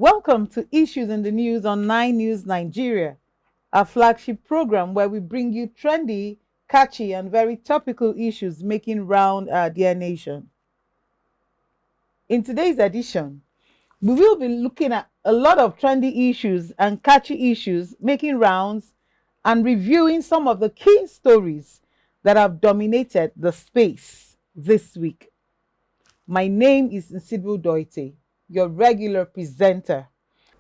Welcome to Issues in the News on 9 News Nigeria, our flagship program where we bring you trendy, catchy, and very topical issues making round our dear nation. In today's edition, we will be looking at a lot of trendy issues and catchy issues making rounds and reviewing some of the key stories that have dominated the space this week. My name is Nsibu Doite, your regular presenter.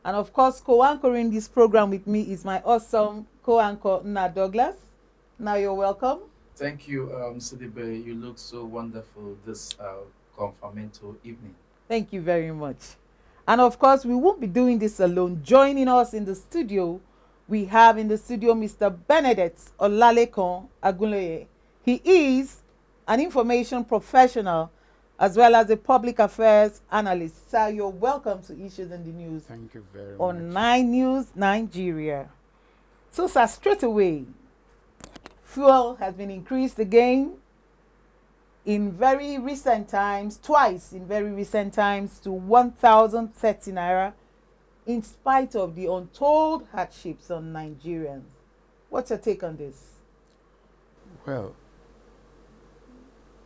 And of course, co-anchoring this program with me is my awesome co-anchor, Na Douglas. Now you're welcome. Thank you, Sidibe. You look so wonderful this confirmatory evening. Thank you very much. And of course, we won't be doing this alone. Joining us in the studio, we have in the studio Mr. BENEDICT or LEKAN AGUNLOYE. He is an information professional as well as a public affairs analyst. Sir, you're welcome to Issues in the News. Thank you very much. On 9 News Nigeria. So, sir, straight away, fuel has been increased again in very recent times, twice in very recent times, to 1,030 naira, in spite of the untold hardships on Nigerians. What's your take on this? Well,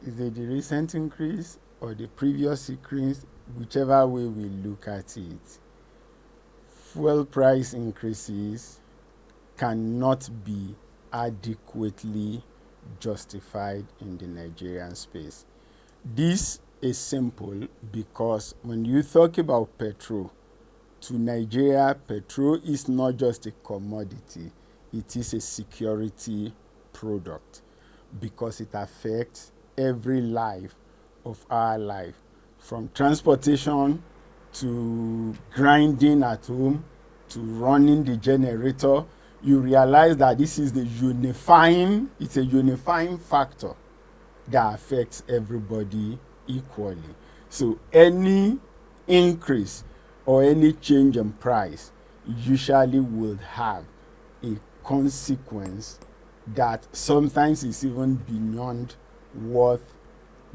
is it the recent increase or the previous increase? Whichever way we look at it, fuel price increases cannot be adequately justified in the Nigerian space. This is simple because when you talk about petrol, to Nigeria, petrol is not just a commodity, it is a security product because it affects every life of our life, from transportation to grinding at home to running the generator. You realize that this is it's a unifying factor that affects everybody equally. So any increase or any change in price usually will have a consequence that sometimes is even beyond what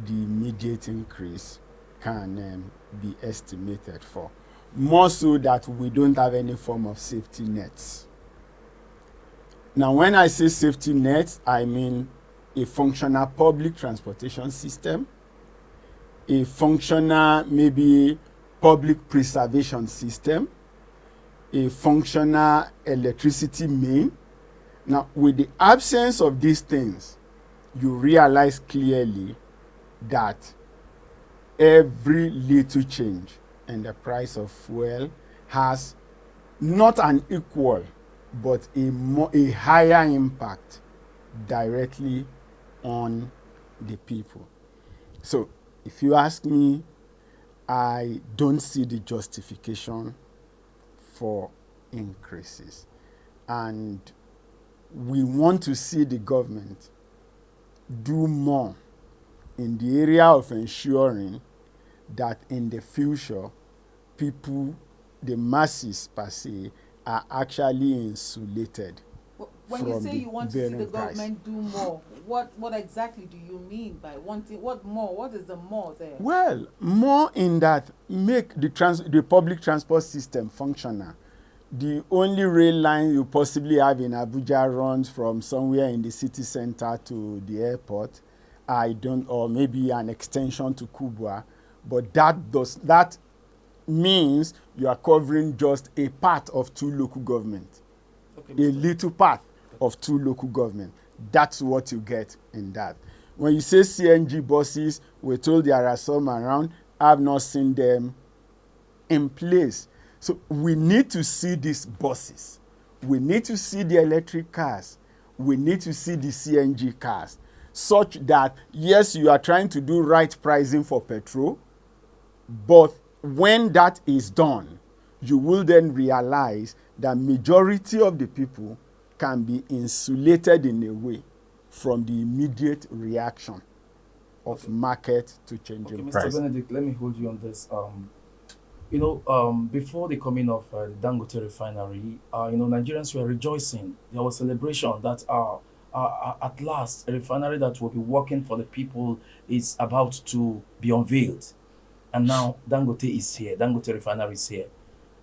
the immediate increase can be estimated for. More so that we don't have any form of safety nets. Now, when I say safety nets, I mean a functional public transportation system, a functional maybe public preservation system, a functional electricity main. Now, with the absence of these things, you realize clearly that every little change in the price of fuel has not an equal but a higher impact directly on the people. So if you ask me, I don't see the justification for increases. And we want to see the government do more in the area of ensuring that in the future, people, the masses per se, are actually insulated. When you say you want to see the government do more, what exactly do you mean by wanting? What more? What is the more there? Well, more in that make the public transport system functional. The only rail line you possibly have in Abuja runs from somewhere in the city center to the airport. Or maybe an extension to Kubwa, but that means you are covering just a part of two local governments, a little part of two local governments. That's what you get in that. When you say CNG buses, we're told there are some around. I've not seen them in place. So we need to see these buses. We need to see the electric cars. We need to see the CNG cars, such that, yes, you are trying to do right pricing for petrol, but when that is done, you will then realize that majority of the people can be insulated in a way from the immediate reaction of market to changing price. Mr. BENEDICT, let me hold you on this. Before the coming of the Dangote refinery, Nigerians were rejoicing. There was celebration that at last a refinery that will be working for the people is about to be unveiled. And now Dangote is here. Dangote refinery is here.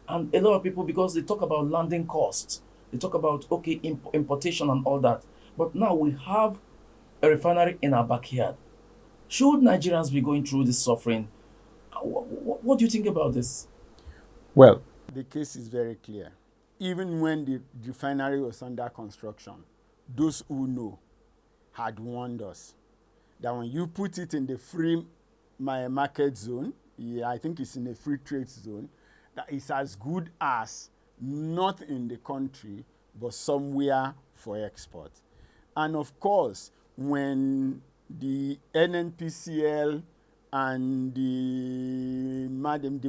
And a lot of people, because they talk about landing costs, they talk about, okay, importation and all that. But now we have a refinery in our backyard. Should Nigerians be going through this suffering? What do you think about this? Well, the case is very clear. Even when the refinery was under construction, those who know had warned us that when you put it in the free market zone, yeah, I think it's in a free trade zone, that it's as good as not in the country, but somewhere for export. And of course, when the NNPCL and the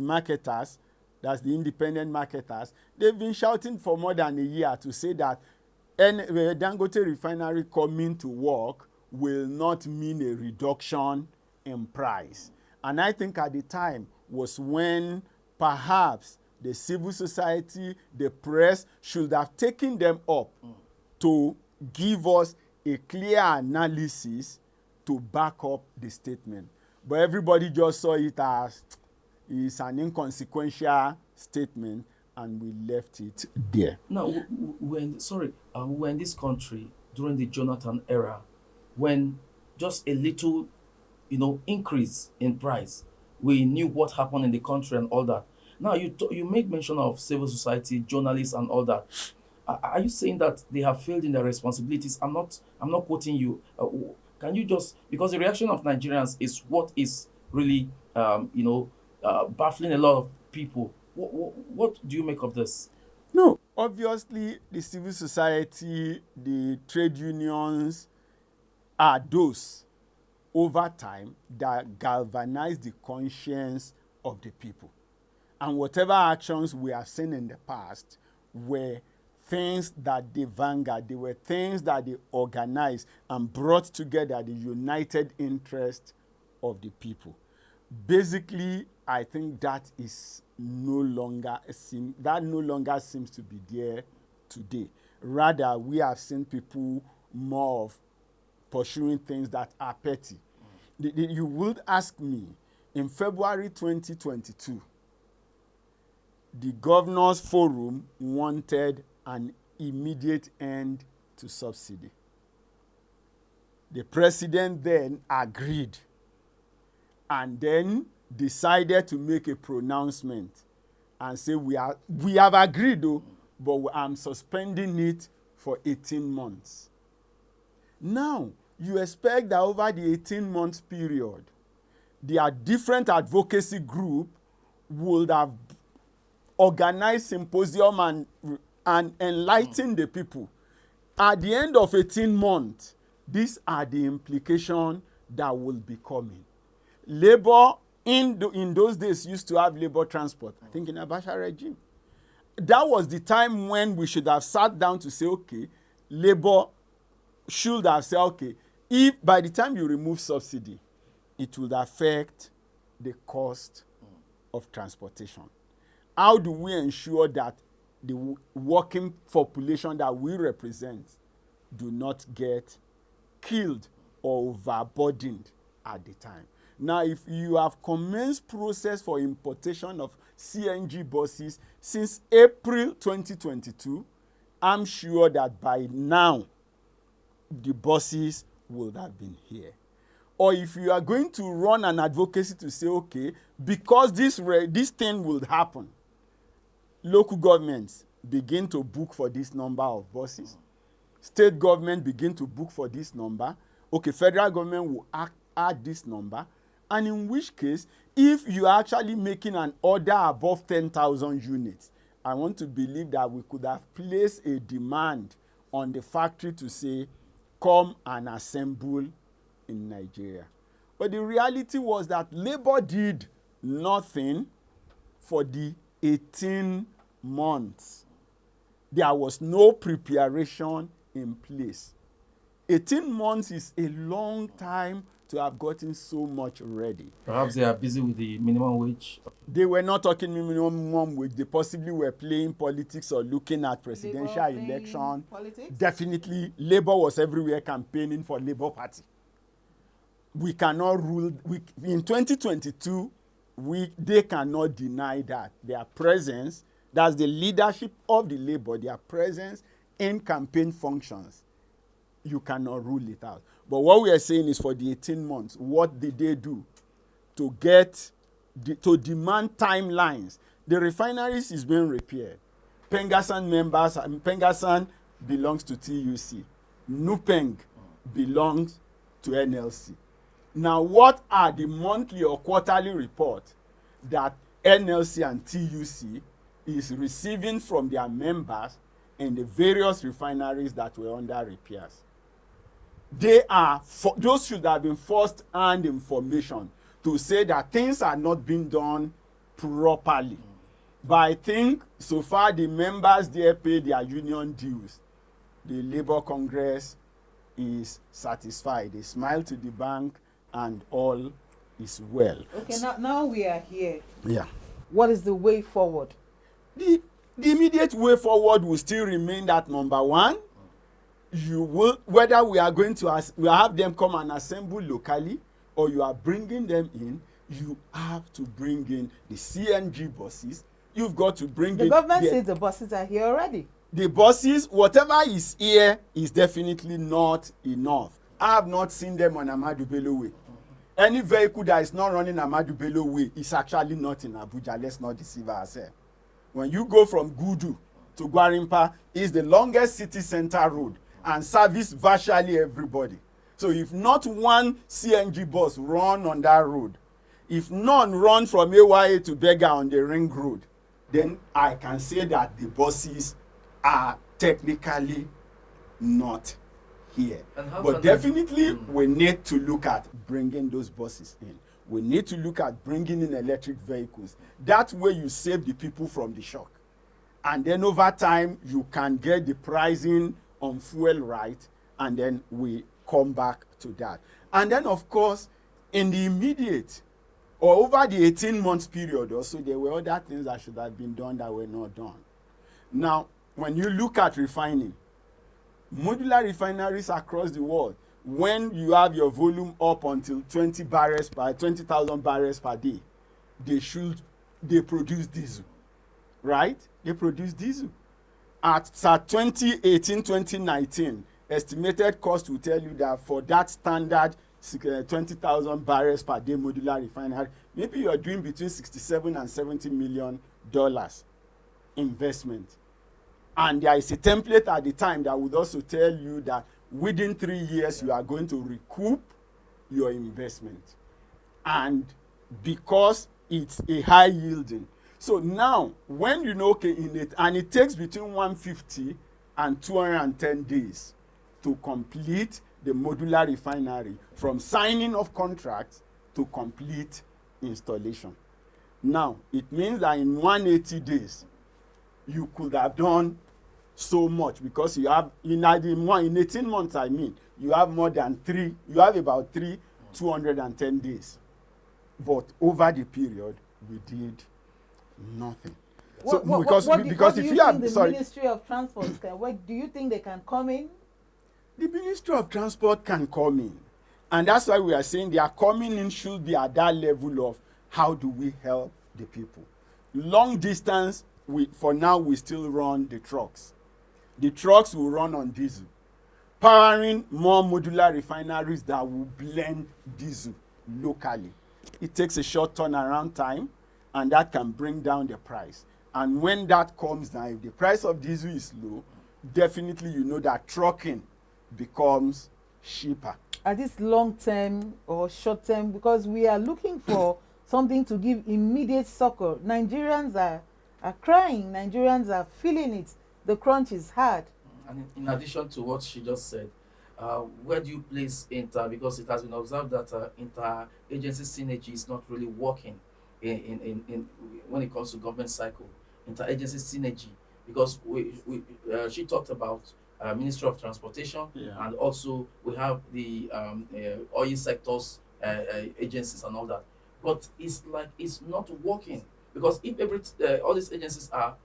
marketers, that's the independent marketers, they've been shouting for more than a year to say that Dangote refinery coming to work will not mean a reduction in price. And I think at the time was when perhaps the civil society, the press should have taken them up to give us a clear analysis to back up the statement. But everybody just saw it as it's an inconsequential statement, and we left it there. Now, we were in this country during the Jonathan era, when just a little, increase in price, we knew what happened in the country and all that. Now, you make mention of civil society, journalists, and all that. Are you saying that they have failed in their responsibilities? I'm not quoting you. Can you just, because the reaction of Nigerians is what is really, baffling a lot of people. What do you make of this? No, obviously the civil society, the trade unions are those over time that galvanize the conscience of the people. And whatever actions we have seen in the past were things that they vanguard, they were things that they organized and brought together the united interest of the people. Basically, I think that is no longer seems to be there today. Rather, we have seen people more of pursuing things that are petty. You would ask me, in February 2022, the Governors Forum wanted an immediate end to subsidy. The president then agreed and then decided to make a pronouncement and say, we have agreed though, but I'm suspending it for 18 months. Now, you expect that over the 18-month period, their different advocacy group would have organized symposium and enlighten the people. At the end of 18 months, these are the implications that will be coming. Labor in those days used to have labor transport, I think in Abacha regime. That was the time when we should have sat down to say, okay, labor should have said, okay, if by the time you remove subsidy, it would affect the cost of transportation. How do we ensure that the working population that we represent do not get killed or overburdened at the time? Now, if you have commenced process for importation of CNG buses since April 2022, I'm sure that by now the buses would have been here. Or if you are going to run an advocacy to say, okay, because this thing will happen, local governments begin to book for this number of buses. State government begin to book for this number. Okay, federal government will add this number. And in which case, if you are actually making an order above 10,000 units, I want to believe that we could have placed a demand on the factory to say, come and assemble in Nigeria. But the reality was that labor did nothing for the 18 months. There was no preparation in place. 18 months is a long time to have gotten so much ready. Perhaps they are busy with the minimum wage. They were not talking minimum wage. They possibly were playing politics or looking at presidential election. Politics? Definitely, Labour was everywhere campaigning for Labour Party. We cannot rule. In 2022, they cannot deny that their presence, That's the leadership of the Labour, their presence in campaign functions. You cannot rule it out. But what we are saying is for the 18 months, what did they do to to demand timelines? The refineries is being repaired. Pengasan members, Pengasan belongs to TUC. Nupeng belongs to NLC. Now, what are the monthly or quarterly reports that NLC and TUC is receiving from their members in the various refineries that were under repairs? They are, those should have been first-hand information to say that things are not being done properly. But I think so far the members there pay their union dues. The Labour Congress is satisfied. They smile to the bank and all is well. Okay, now we are here. Yeah. What is the way forward? The immediate way forward will still remain that number one, you will, whether we are going to we have them come and assemble locally or you are bringing them in, you have to bring in the CNG buses. You've got to bring in. The government says the buses are here already. The buses, whatever is here is definitely not enough. I have not seen them on Ahmadu Bello Way. Any vehicle that is not running Ahmadu Bello Way is actually not in Abuja. Let's not deceive ourselves. When you go from Gudu to Gwarimpa, is the longest city center road and service virtually everybody. So if not one CNG bus run on that road, if none run from AYA to Bega on the ring road, then I can say that the buses are technically not here. But definitely we need to look at bringing those buses in. We need to look at bringing in electric vehicles. That way you save the people from the shock. And then over time, you can get the pricing on fuel right, and then we come back to that. And then, of course, in the immediate or over the 18 months period also, there were other things that should have been done that were not done. Now, when you look at refining, modular refineries across the world, when you have your volume up until 20,000 barrels per day, they produce diesel, right? They produce diesel. At 2018, 2019, estimated cost will tell you that for that standard 20,000 barrels per day modular refinery, maybe you are doing between $67 and $70 million investment. And there is a template at the time that would also tell you that within 3 years you are going to recoup your investment. And because it's a high yielding. So now, when you know, okay, and it takes between 150 and 210 days to complete the modular refinery from signing of contracts to complete installation. Now, it means that in 180 days, you could have done so much because you have, in 18 months, I mean, you have more than you have about 210 days. But over the period, we did nothing. Because if you have the Ministry of Transport, what do you think they can come in? The Ministry of Transport can come in. And that's why we are saying their coming in should be at that level of how do we help the people. Long distance, for now, we still run the trucks. The trucks will run on diesel. Powering more modular refineries that will blend diesel locally. It takes a short turnaround time, and that can bring down the price. And when that comes down, if the price of diesel is low, definitely you know that trucking becomes cheaper. Are this long term or short term? Because we are looking for something to give immediate succor. Nigerians are crying. Nigerians are feeling it. The crunch is hard. And in addition to what she just said, where do you place because it has been observed that inter-agency synergy is not really working in when it comes to government cycle. Inter-agency synergy, because she talked about Ministry of Transportation, and also we have the oil sectors agencies and all that. But it's like it's not working, because if all these agencies are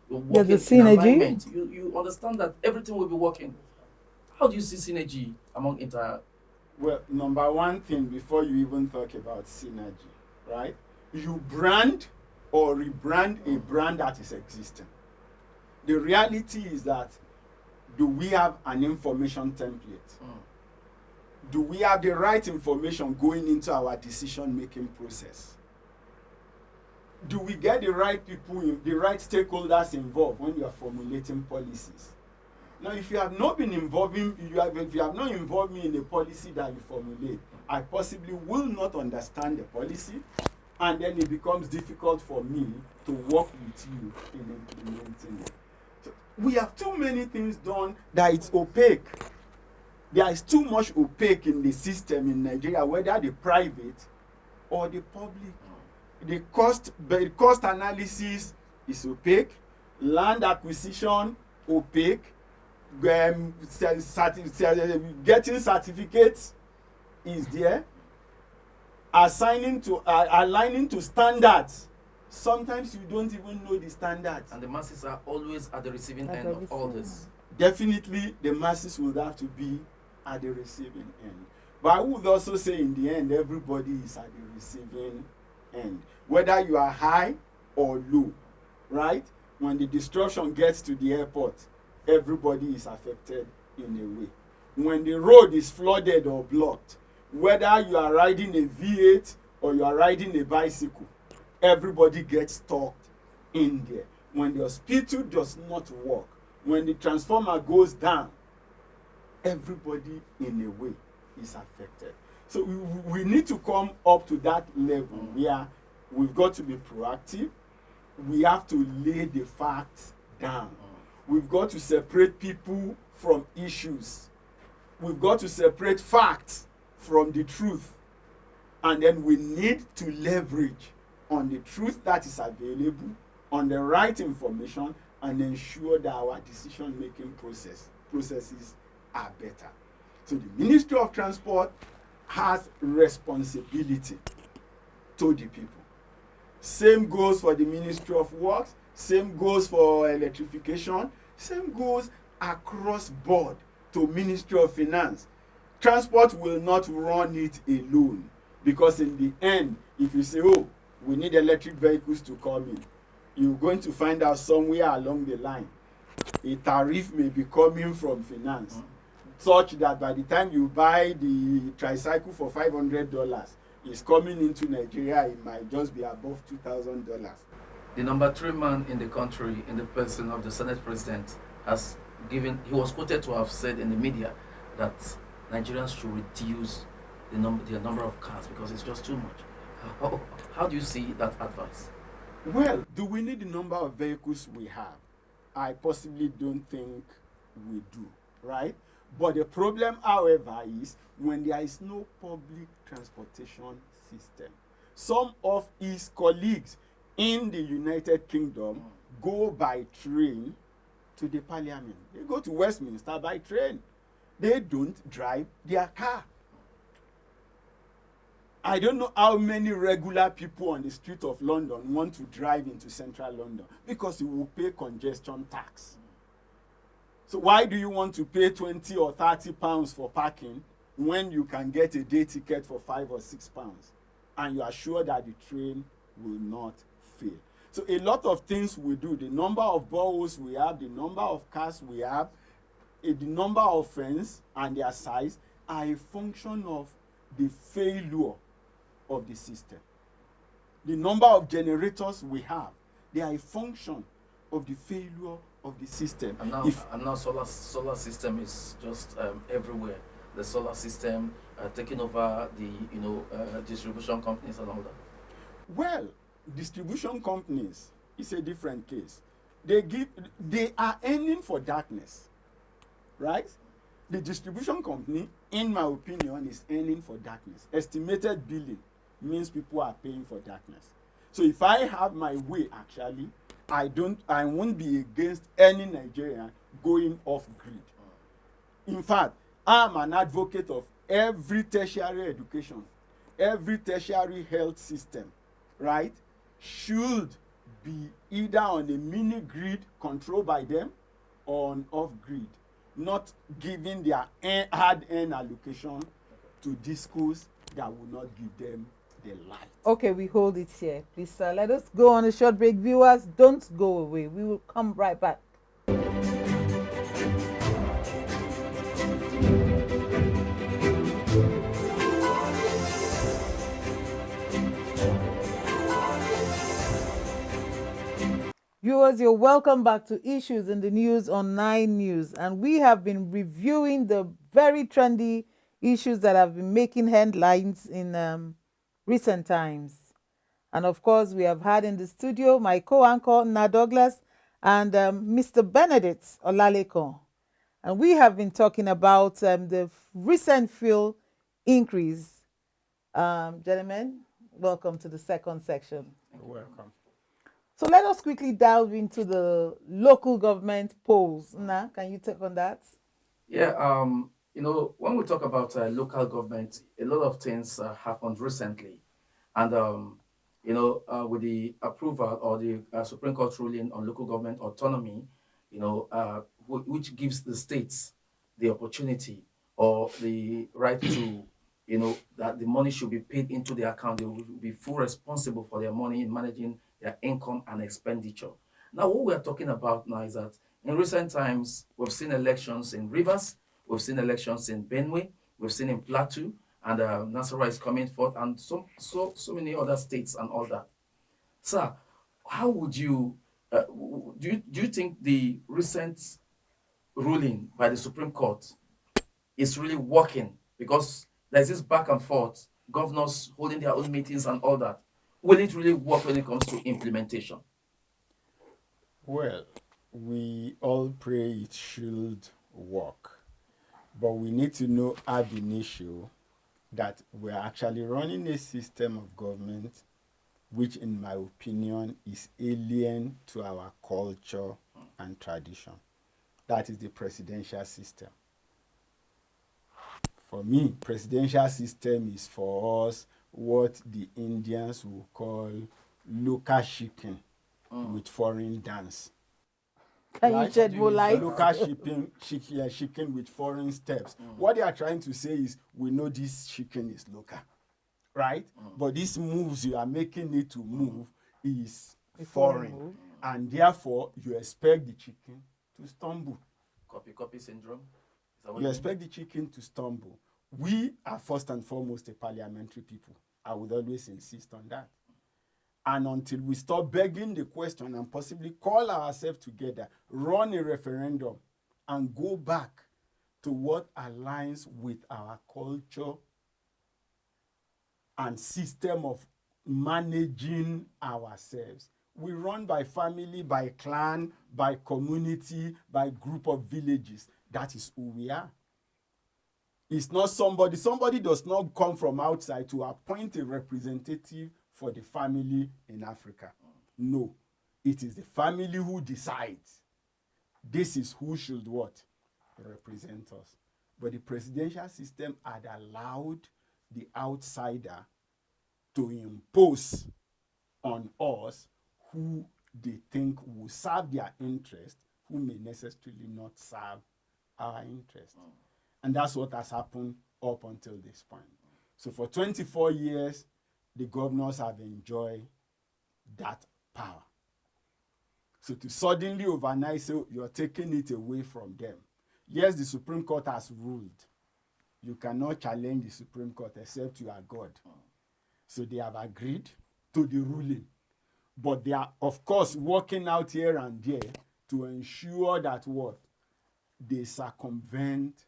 working in alignment, you understand that everything will be working. How do you see synergy among Well, number one thing, before you even talk about synergy, right? You brand or rebrand a brand that is existing. The reality is that, do we have an information template? Do we have the right information going into our decision-making process? Do we get the right people, the right stakeholders involved when you are formulating policies? Now, if you have not been involving, if you have not involved me in a policy that you formulate, I possibly will not understand the policy, and then it becomes difficult for me to work with you in implementing it. So we have too many things done that it's opaque. There is too much opaque in the system in Nigeria, whether the private or the public. The cost analysis is opaque, land acquisition opaque, getting certificates is there, aligning to standards. Sometimes you don't even know the standards. And the masses are always at the receiving end of all this. Definitely, the masses would have to be at the receiving end. But I would also say, in the end, everybody is at the receiving end, whether you are high or low, right? When the destruction gets to the airport, everybody is affected in a way. When the road is flooded or blocked, whether you are riding a V8 or you are riding a bicycle, everybody gets stuck in there. When the hospital does not work, when the transformer goes down, everybody in a way is affected. So we need to come up to that level where we've got to be proactive. We have to lay the facts down. We've got to separate people from issues. We've got to separate facts from the truth. And then we need to leverage on the truth that is available, on the right information, and ensure that our decision-making processes are better. So the Ministry of Transport has responsibility to the people. Same goes for the Ministry of Works, same goes for electrification, same goes across board to Ministry of Finance. Transport will not run it alone, because in the end, if you say, oh, we need electric vehicles to come in, you're going to find out somewhere along the line a tariff may be coming from finance, such that by the time you buy the tricycle for $500, it's coming into Nigeria, it might just be above $2,000. The number 3 man in the country, in the person of the Senate President, he was quoted to have said in the media that Nigerians should reduce the number of cars because it's just too much. How do you see that advice? Well, do we need the number of vehicles we have? I possibly don't think we do, right? But the problem, however, is when there is no public transportation system. Some of his colleagues in the United Kingdom go by train to the parliament. They go to Westminster by train. They don't drive their car. I don't know how many regular people on the street of London want to drive into central London, because you will pay congestion tax. So why do you want to pay 20 or 30 pounds for parking when you can get a day ticket for 5 or 6 pounds and you are sure that the train will not fail? So a lot of things we do, the number of boreholes we have, the number of cars we have, the number of fence and their size are a function of the failure of the system. The number of generators we have, they are a function of the failure of the system. And now solar system is just everywhere. The solar system taking over the distribution companies and all that. Well, distribution companies is a different case. They are earning for darkness, right? The distribution company, in my opinion, is earning for darkness. Estimated billing means people are paying for darkness. So if I have my way, actually, I won't be against any Nigerian going off grid. In fact, I'm an advocate of every tertiary education, every tertiary health system, right, should be either on a mini grid controlled by them or on off grid, not giving their hard-earned allocation to discos that will not give them the light. Okay, we hold it here. Please, sir, let us go on a short break. Viewers, don't go away. We will come right back. Viewers, you're welcome back to Issues in the News on 9 News. And we have been reviewing the very trendy issues that have been making headlines in recent times. And of course, we have had in the studio my co-anchor, Na Douglas, and Mr. Benedict LEKAN. And we have been talking about the recent fuel increase. Gentlemen, welcome to the second section. You're welcome. So let us quickly delve into the local government polls. Na, can you take on that? Yeah, when we talk about local government, a lot of things happened recently. And, with the approval or the Supreme Court ruling on local government autonomy, which gives the states the opportunity or the right to, that the money should be paid into their account. They will be full responsible for their money in managing their income and expenditure. Now, what we are talking about now is that in recent times, we've seen elections in Rivers, we've seen elections in Benue, we've seen in Plateau, and Nasarawa is coming forth, and so many other states and all that. Sir, how would you do you think the recent ruling by the Supreme Court is really working? Because there's this back and forth, governors holding their own meetings and all that. Will it really work when it comes to implementation? Well, we all pray it should work, but we need to know ab initio that we're actually running a system of government which, in my opinion, is alien to our culture and tradition. That is the presidential system. For me, presidential system is for us what the Indians will call local chicken with foreign dance. Can Right? you shed more light? Local chicken with foreign steps. What they are trying to say is, we know this chicken is local, right? But these moves you are making it to move is foreign. move. And therefore, you expect the chicken to stumble. Copy syndrome? Is that what You expect the chicken to stumble. We are first and foremost a parliamentary people. I would always insist on that. And until we stop begging the question and possibly call ourselves together, run a referendum, and go back to what aligns with our culture and system of managing ourselves. We run by family, by clan, by community, by group of villages. That is who we are. It's not somebody. Somebody does not come from outside to appoint a representative for the family in Africa. No. It is the family who decides. This is who should what? Represent us. But the presidential system had allowed the outsider to impose on us who they think will serve their interest, who may necessarily not serve our interest. And that's what has happened up until this point. So for 24 years, the governors have enjoyed that power. So to suddenly overnight say you're taking it away from them. Yes, the Supreme Court has ruled. You cannot challenge the Supreme Court except you are God. So they have agreed to the ruling. But they are, of course, working out here and there to ensure that what? They circumvent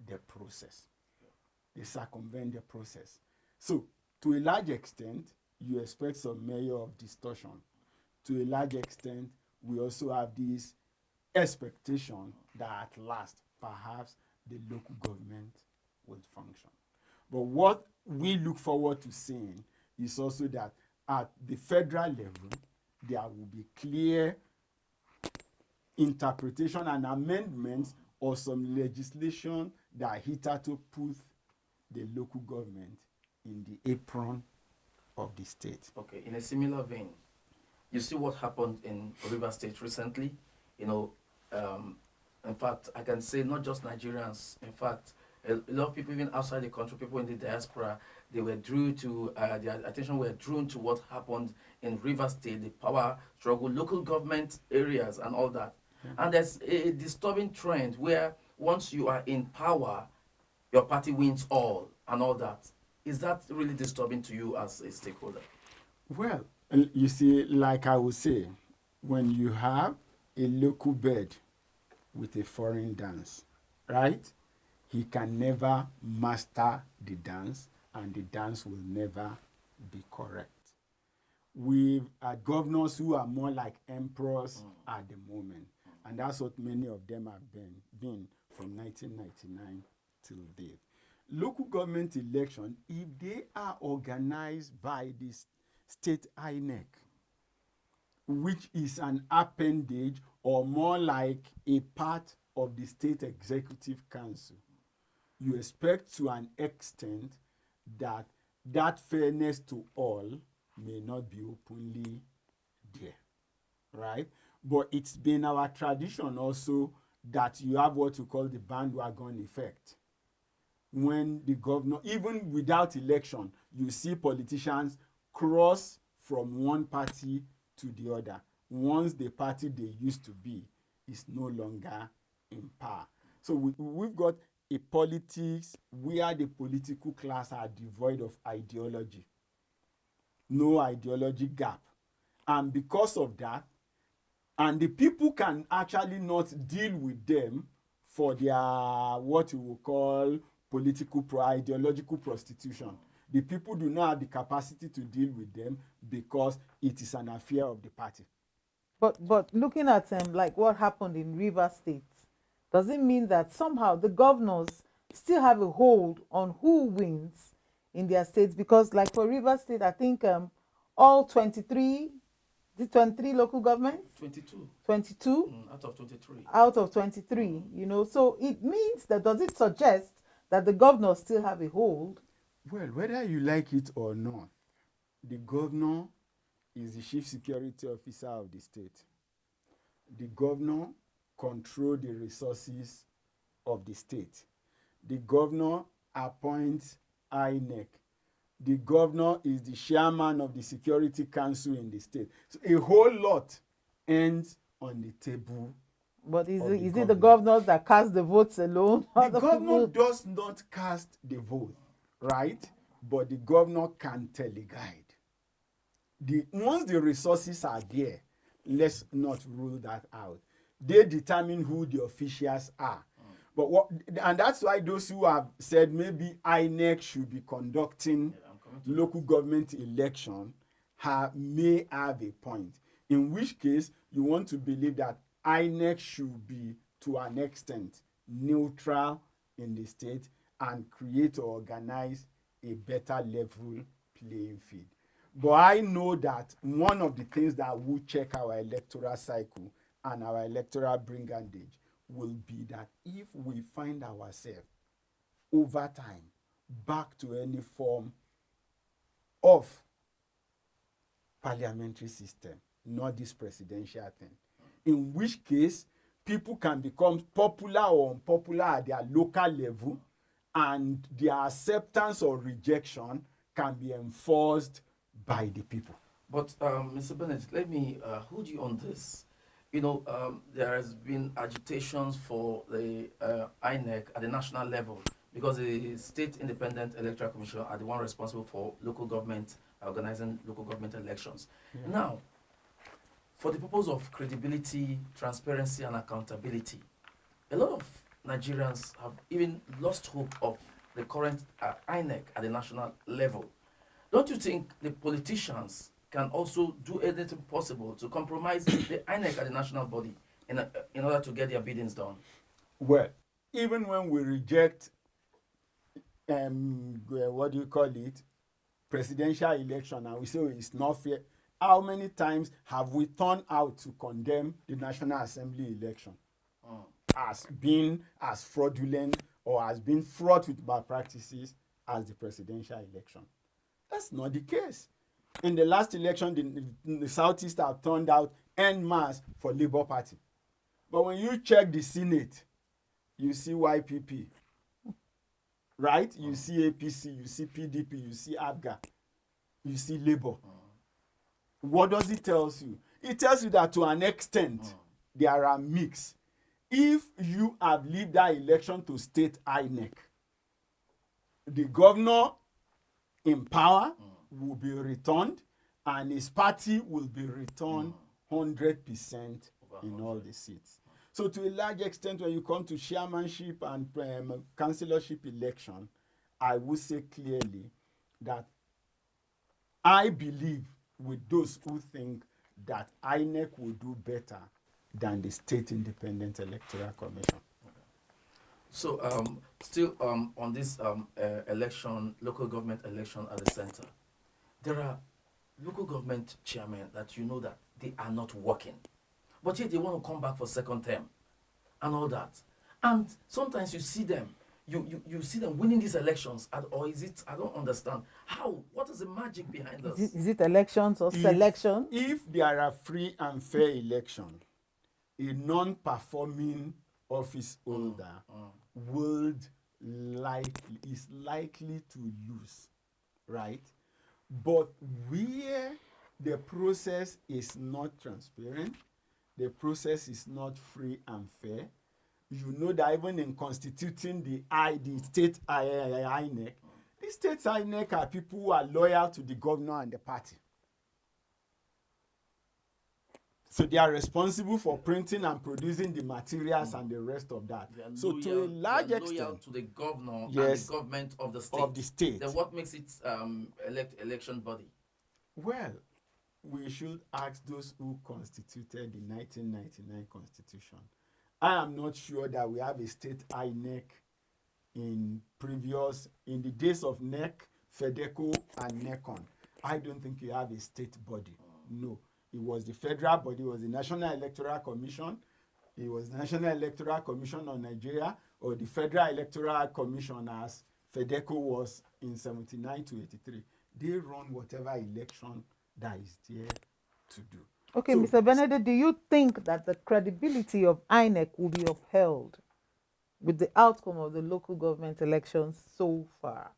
the process. They circumvent the process. So, to a large extent, you expect some measure of distortion. To a large extent, we also have this expectation that at last, perhaps, the local government will function. But what we look forward to seeing is also that at the federal level, there will be clear interpretation and amendments or some legislation that hitherto put the local government in the apron of the state. Okay, in a similar vein, you see what happened in River State recently. In fact, I can say not just Nigerians. In fact, A lot of people, even outside the country, people in the diaspora, they were their attention were drawn to what happened in River State, the power struggle, local government areas, and all that. And there's a disturbing trend where once you are in power, your party wins all and all that. Is that really disturbing to you as a stakeholder? Well, you see, like I would say, when you have a local bird with a foreign dance, right? He can never master the dance, and the dance will never be correct. We've had governors who are more like emperors at the moment, and that's what many of them have been from 1999 till date. Local government election, if they are organized by the state INEC, which is an appendage or more like a part of the state executive council, you expect to an extent that that fairness to all may not be openly there, right? But it's been our tradition also that you have what you call the bandwagon effect. When the governor, even without election, you see politicians cross from one party to the other once the party they used to be is no longer in power. So we've got a politics where the political class are devoid of ideology, no ideology gap. And because of that, and the people can actually not deal with them for their what you will call ideological prostitution. The people do not have the capacity to deal with them because it is an affair of the party. But looking at like what happened in River State, does it mean that somehow the governors still have a hold on who wins in their states? Because like for River State, I think all 23, the 23 local governments, 22. 22 Out of 23. out of 23, you know, so it means that, does it suggest that the governors still have a hold? Well, whether you like it or not, the governor is the chief security officer of the state. The governor controls the resources of the state. The governor appoints INEC. The governor is the chairman of the security council in the state. So a whole lot ends on the table. But is it the governors that cast the votes alone? The governor does not cast the vote, right? But the governor can teleguide. Once the resources are there, let's not rule that out. They determine who the officials are. But and that's why those who have said maybe INEC should be conducting local government election may have a point. In which case, you want to believe that INEC should be, to an extent, neutral in the state and create or organize a better level playing field. But I know that one of the things that will check our electoral cycle and our electoral brigandage will be that if we find ourselves over time back to any form of parliamentary system, not this presidential thing, in which case people can become popular or unpopular at their local level, and their acceptance or rejection can be enforced by the people. But Mr. Bennett, let me hold you on this. You know, there has been agitations for the INEC at the national level because the State Independent Electoral Commission are the one responsible for local government, organizing local government elections. Yeah. Now, for the purpose of credibility, transparency, and accountability, a lot of Nigerians have even lost hope of the current INEC at the national level. Don't you think the politicians can also do anything possible to compromise the INEC at the national body in order to get their biddings done? Well, even when we reject, what do you call it, presidential election, and we say it's not fair, how many times have we turned out to condemn the National Assembly election as being as fraudulent or as being fraught with malpractices as the presidential election? That's not the case. In the last election, the Southeast have turned out en masse for Labour Party. But when you check the Senate, you see YPP. right? You see APC, you see PDP, you see ABGA, you see Labour. What does it tell you? It tells you that to an extent, there are mix. If you have leave that election to state INEC, the governor in power will be returned and his party will be returned 100% in all the seats. So to a large extent, when you come to chairmanship and councillorship election, I would say clearly that I believe with those who think that INEC will do better than the State Independent Electoral Commission. So, still on this election, local government election at the center, there are local government chairmen that you know that they are not working, but yet they want to come back for second term and all that. And sometimes you see them, you see them winning these elections, or is it? I don't understand how. What is the magic behind this? Is it elections or selection? If there are free and fair election, a non-performing office holder is likely to lose, right? But where the process is not transparent, the process is not free and fair, you know that even in constituting the state INEC, the state INEC are people who are loyal to the governor and the party. So they are responsible for printing and producing the materials and the rest of that. So to a large extent, loyal to the governor and yes, the government of the state. Then what makes it election body? Well, we should ask those who constituted the 1999 Constitution. I am not sure that we have a state INEC in the days of NEC, FEDECO, and NECON. I don't think you have a state body. No. It was the federal body, it was the National Electoral Commission, it was the National Electoral Commission of Nigeria, or the Federal Electoral Commission as FEDECO was in 79 to 83. They run whatever election that is there to do. Okay, So, Mr. Benedict, do you think that the credibility of INEC will be upheld with the outcome of the local government elections so far?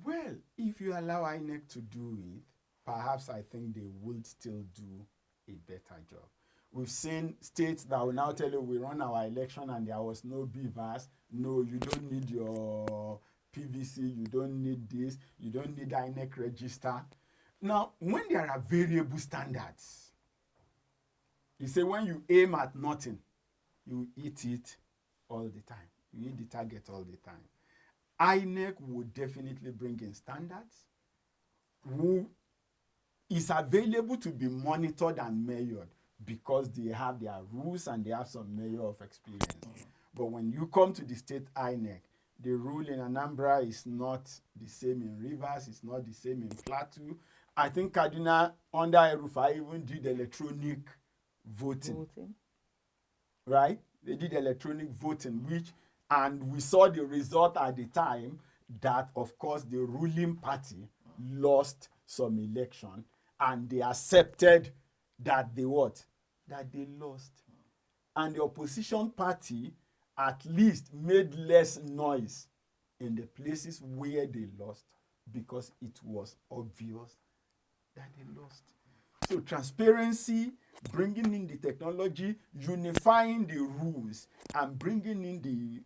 well, if you allow INEC to do it, perhaps I think they would still do a better job. We've seen states that will now tell you we run our election and there was no BVAS. No, you don't need your PVC, you don't need this, you don't need INEC register. Now, when there are variable standards, you say when you aim at nothing, you eat it all the time. You eat the target all the time. INEC would definitely bring in standards who is available to be monitored and measured because they have their rules and they have some measure of experience. But when you come to the state INEC, the rule in Anambra is not the same in Rivers, it's not the same in Plateau. I think Kaduna under Erufa even did electronic voting. Right? They did electronic voting, and we saw the result at the time that, of course, the ruling party lost some election, and they accepted that they what? That they lost. And the opposition party at least made less noise in the places where they lost because it was obvious that they lost. So transparency, bringing in the technology, unifying the rules, and bringing in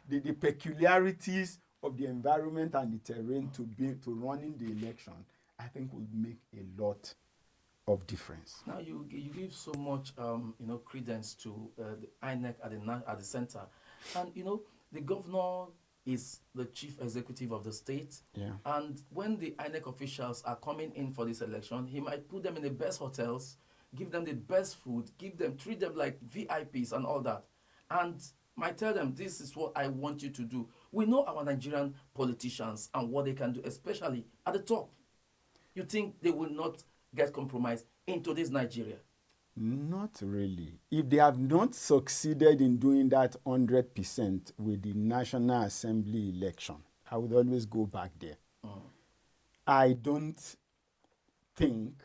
the peculiarities of the environment and the terrain to running the election, I think would make a lot of difference. Now you give so much credence to the INEC at the center, and the governor is the chief executive of the state. Yeah. And when the INEC officials are coming in for this election, he might put them in the best hotels, give them the best food, treat them like VIPs and all that, and might tell them, this is what I want you to do. We know our Nigerian politicians and what they can do, especially at the top. You think they will not get compromised into this Nigeria? Not really. If they have not succeeded in doing that 100% with the National Assembly election, I would always go back there. I don't think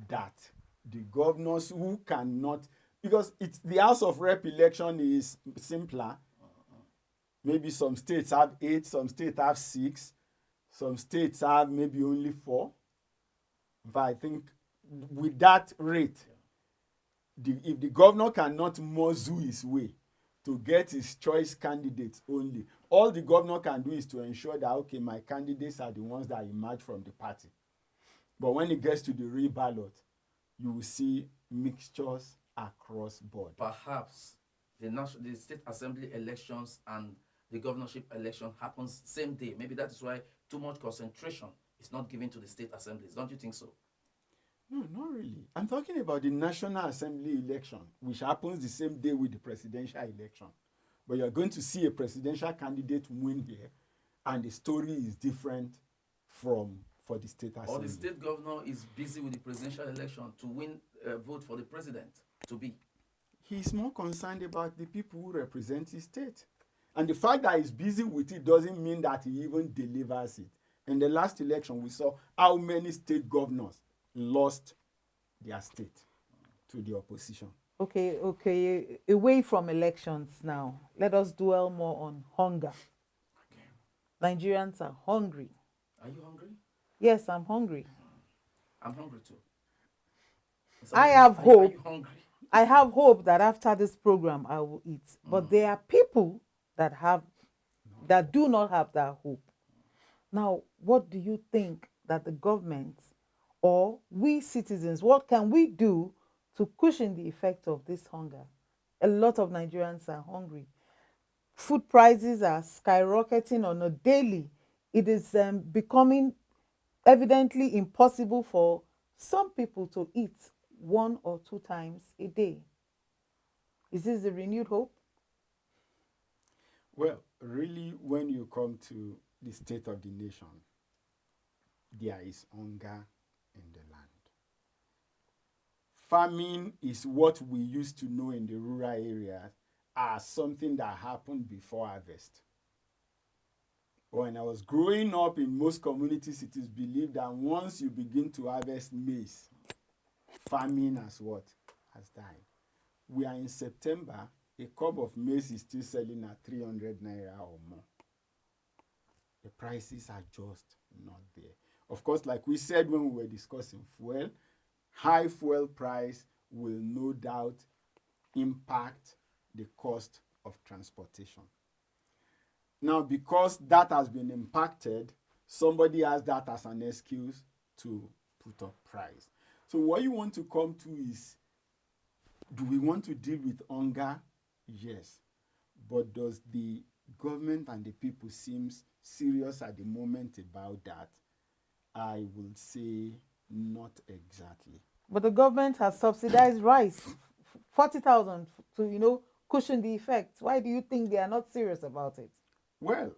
that the governors who cannot, because it's the House of Rep election is simpler. Maybe some states have 8, some states have 6, some states have maybe only 4. But I think with that rate, if the governor cannot muzzle his way to get his choice candidates only, all the governor can do is to ensure that, okay, my candidates are the ones that emerge from the party. But when it gets to the real ballot, you will see mixtures across board. Perhaps the state assembly elections and the governorship election happens same day. Maybe that is why too much concentration is not given to the state assemblies. Don't you think so? No, not really. I'm talking about the National Assembly election, which happens the same day with the presidential election. But you're going to see a presidential candidate win here, and the story is different for the state assembly. Or the state governor is busy with the presidential election to win a vote for the president to be. He's more concerned about the people who represent his state. And the fact that he's busy with it doesn't mean that he even delivers it. In the last election, we saw how many state governors lost their state to the opposition. Okay. Away from elections now, let us dwell more on hunger. Nigerians are hungry. Are you hungry? Yes, I'm hungry. I'm hungry too. I have Are hope. you hungry? I have hope that after this program I will eat. But there are people that do not have that hope. Now, what do you think that the government or we citizens, what can we do to cushion the effect of this hunger? A lot of Nigerians are hungry. Food prices are skyrocketing on a daily. It is becoming evidently impossible for some people to eat 1 or 2 times a day. Is this a renewed hope? Well, really, when you come to the state of the nation, there is hunger in the land. Famine is what we used to know in the rural areas as something that happened before harvest. When I was growing up in most communities, it is believed that once you begin to harvest maize, famine has died. We are in September, a cup of maize is still selling at 300 naira or more. The prices are just not there. Of course, like we said when we were discussing fuel, high fuel price will no doubt impact the cost of transportation. Now, because that has been impacted, somebody has that as an excuse to put up price. So what you want to come to is, do we want to deal with hunger? Yes. But does the government and the people seem serious at the moment about that? I will say not exactly. But the government has subsidized rice, 40,000 to, cushion the effect. Why do you think they are not serious about it? Well,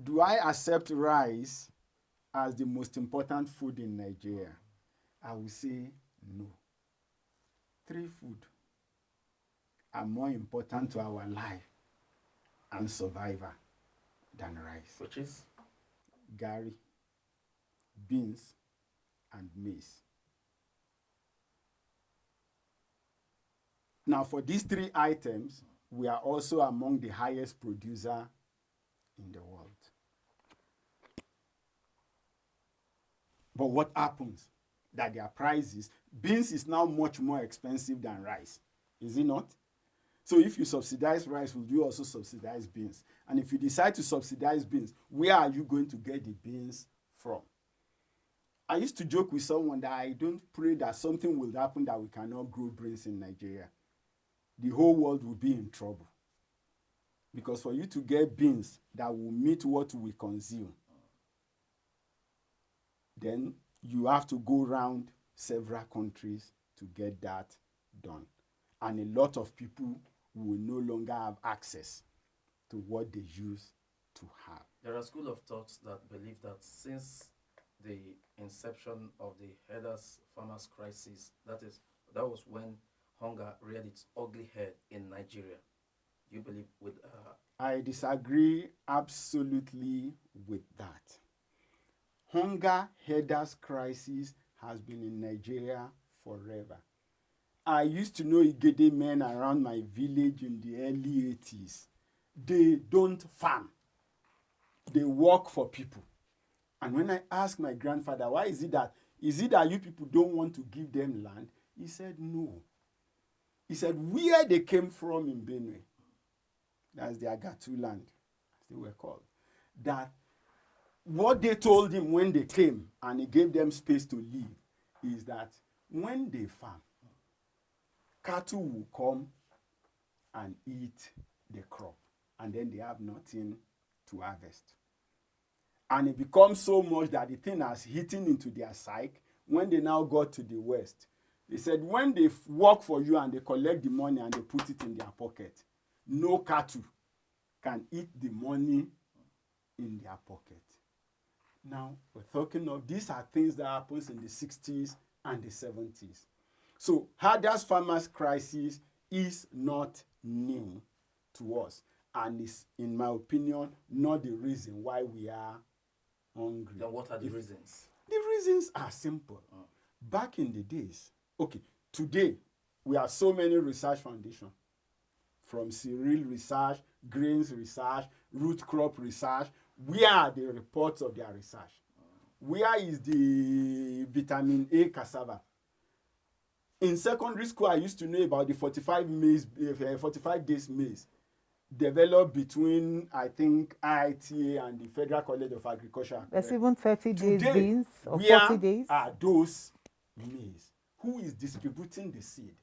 do I accept rice as the most important food in Nigeria? I will say no. 3 foods are more important to our life and survival than rice. Which is? Garri, beans, and maize. Now, for these 3 items, we are also among the highest producer in the world. But what happens? That their prices, beans is now much more expensive than rice, is it not? So if you subsidize rice, will you also subsidize beans? And if you decide to subsidize beans, where are you going to get the beans from? I used to joke with someone that I don't pray that something will happen that we cannot grow beans in Nigeria. The whole world will be in trouble. Because for you to get beans that will meet what we consume, then you have to go around several countries to get that done. And a lot of people will no longer have access to what they used to have. There are school of thoughts that believe that since the inception of the herders farmers crisis, that was when hunger reared its ugly head in Nigeria. Do you believe with I disagree absolutely with that. Hunger herders crisis has been in Nigeria forever. I used to know Igede men around my village in the early 80s. they don't farm. They work for people. And when I asked my grandfather, why is it that you people don't want to give them land? He said, no. He said, where they came from in Benue, that's the Agatu land, as they were called, that what they told him when they came and he gave them space to live is that when they farm, cattle will come and eat the crop, and then they have nothing to harvest. And it becomes so much that the thing has hidden into their psyche. When they now got to the West, they said when they work for you and they collect the money and they put it in their pocket, no cattle can eat the money in their pocket. Now, we're talking of, these are things that happens in the 60s and the 70s. So, hardest farmers crisis is not new to us, and is, in my opinion, not the reason why we are hungry. Then what are the reasons? The reasons are simple. Back in the days, okay, today we have so many research foundations, from cereal research, grains research, root crop research. Where are the reports of their research? Where is the vitamin A cassava? In secondary school, I used to know about the 45 days maize developed between, I think, IITA and the Federal College of Agriculture. There's even 30 days Today, beans or where 40 days. are those maize? Who is distributing the seed?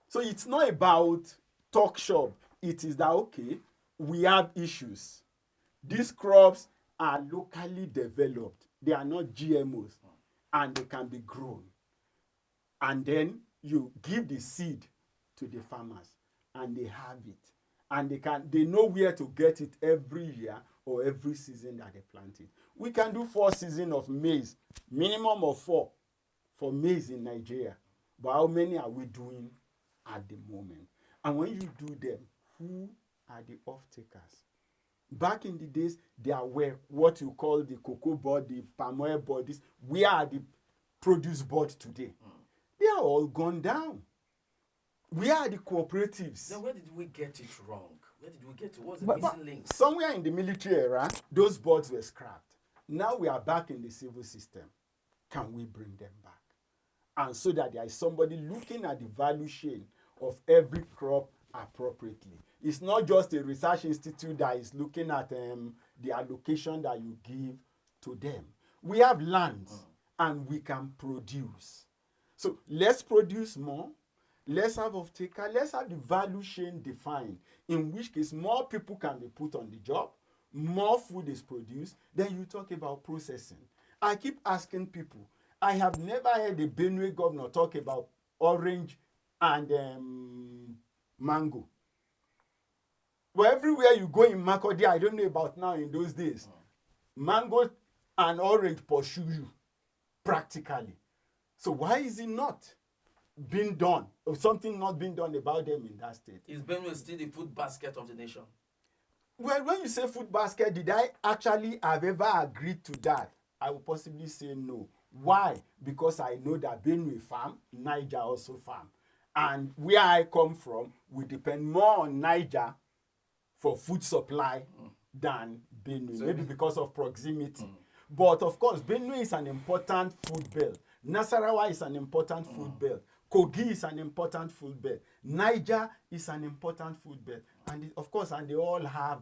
So it's not about talk shop. It is that, okay, we have issues. These crops are locally developed. They are not GMOs, and they can be grown. And then you give the seed to the farmers, and they have it. And they know where to get it every year or every season that they plant it. We can do 4 seasons of maize, minimum of 4 for maize in Nigeria. But how many are we doing at the moment? And when you do them, who are the off-takers? Back in the days, there were what you call the cocoa board, the palm oil board. Where are the produce board today? They are all gone down. Where are the cooperatives? Then where did we get it wrong? Where did we get it? What's the missing link? Somewhere in the military era, those boards were scrapped. Now we are back in the civil system. Can we bring them back? And so that there is somebody looking at the value chain of every crop appropriately. It's not just a research institute that is looking at the allocation that you give to them. We have lands and we can produce. So let's produce more. Let's have off-taker. Let's have the value chain defined, in which case more people can be put on the job, more food is produced. Then you talk about processing. I keep asking people, I have never heard the Benue governor talk about orange and mango. But everywhere you go in Makurdi, I don't know about now in those days, mango and orange pursue you practically. So why is it not being done, or something not being done about them in that state? Is Benue still the food basket of the nation? Well, when you say food basket, did I actually have ever agreed to that? I would possibly say no. Why? Because I know that Benue farm, Niger also farm. And where I come from, we depend more on Niger for food supply than Benue, maybe because of proximity. But of course, Benue is an important food belt. Nasarawa is an important food belt. Kogi is an important food belt. Niger is an important food belt. And of course, and they all have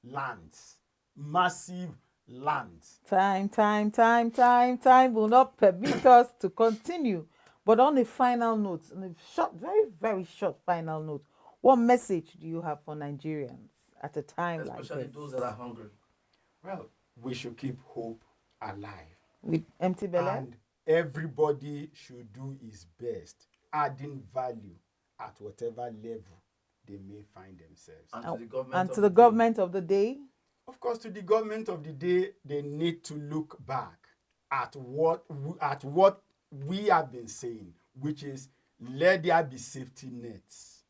lands, massive lands. Time will not permit us to continue. But on a final note, on a short, very, very short final note, what message do you have for Nigerians at a time like this? Especially those that are hungry. Well, we should keep hope alive. With empty belly? And everybody should do his best, adding value at whatever level they may find themselves. And to the government, and to the government of the day? Of course, to the government of the day, they need to look back at what we have been saying, which is let there be safety nets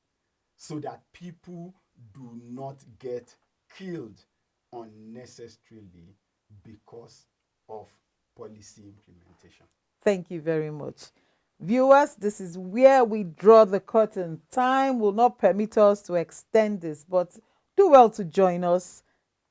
so that people do not get killed unnecessarily because of policy implementation. Thank you very much. Viewers, this is where we draw the curtain. Time will not permit us to extend this, but Do well to join us.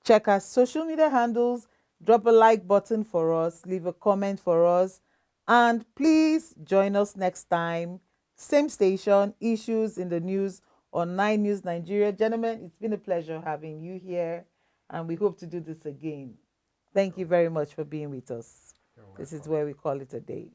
Check our social media handles, drop a like button for us, leave a comment for us, and please join us next time. Same station, issues in the news on 9 News Nigeria. Gentlemen, it's been a pleasure having you here, and we hope to do this again. Thank you very much for being with us. This is where we call it a day.